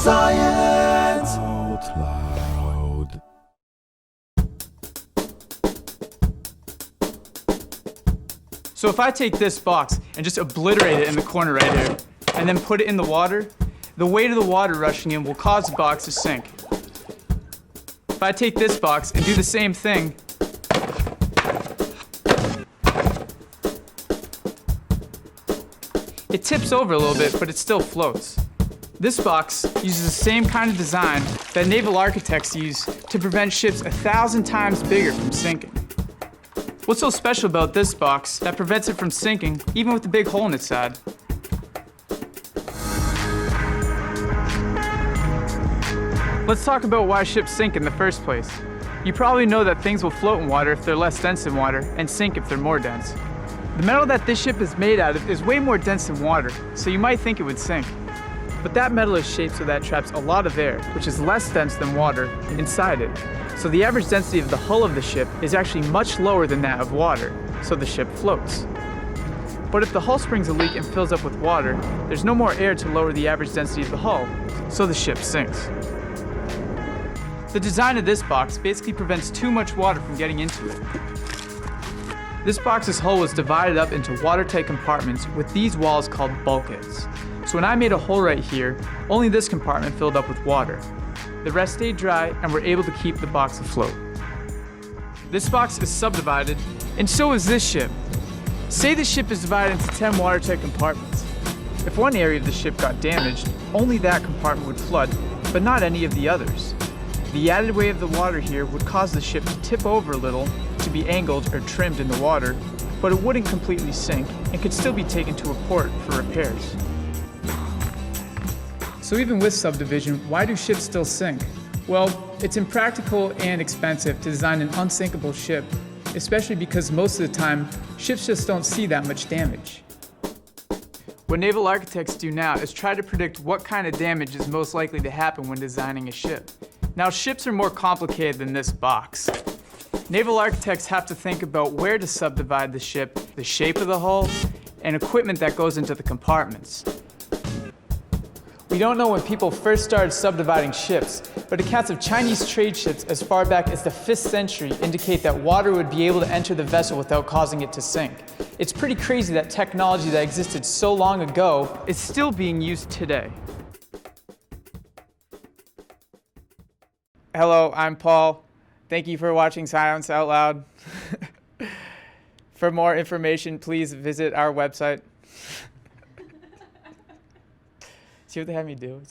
science out loud. So if I take this box and just obliterate it in the corner right here, and then put it in the water, the weight of the water rushing in will cause the box to sink. If I take this box and do the same thing, it tips over a little bit, but it still floats. This box uses the same kind of design that naval architects use to prevent ships 1,000 times bigger from sinking. What's so special about this box that prevents it from sinking, even with the big hole in its side? Let's talk about why ships sink in the first place. You probably know that things will float in water if they're less dense than water, and sink if they're more dense. The metal that this ship is made out of is way more dense than water, so you might think it would sink. But that metal is shaped so that it traps a lot of air, which is less dense than water, inside it. So the average density of the hull of the ship is actually much lower than that of water, so the ship floats. But if the hull springs a leak and fills up with water, there's no more air to lower the average density of the hull, so the ship sinks. The design of this box basically prevents too much water from getting into it. This box's hull was divided up into watertight compartments with these walls called bulkheads. So when I made a hole right here, only this compartment filled up with water. The rest stayed dry and were able to keep the box afloat. This box is subdivided, and so is this ship. Say the ship is divided into 10 watertight compartments. If one area of the ship got damaged, only that compartment would flood, but not any of the others. The added weight of the water here would cause the ship to tip over a little, to be angled or trimmed in the water, but it wouldn't completely sink and could still be taken to a port for repairs. So even with subdivision, why do ships still sink? Well, it's impractical and expensive to design an unsinkable ship, especially because most of the time, ships just don't see that much damage. What naval architects do now is try to predict what kind of damage is most likely to happen when designing a ship. Now, ships are more complicated than this box. Naval architects have to think about where to subdivide the ship, the shape of the hull, and equipment that goes into the compartments. We don't know when people first started subdividing ships, but accounts of Chinese trade ships as far back as the 5th century indicate that water would be able to enter the vessel without causing it to sink. It's pretty crazy that technology that existed so long ago is still being used today. Hello, I'm Paul. Thank you for watching Science Out Loud. For more information, please visit our website. See what they had me do?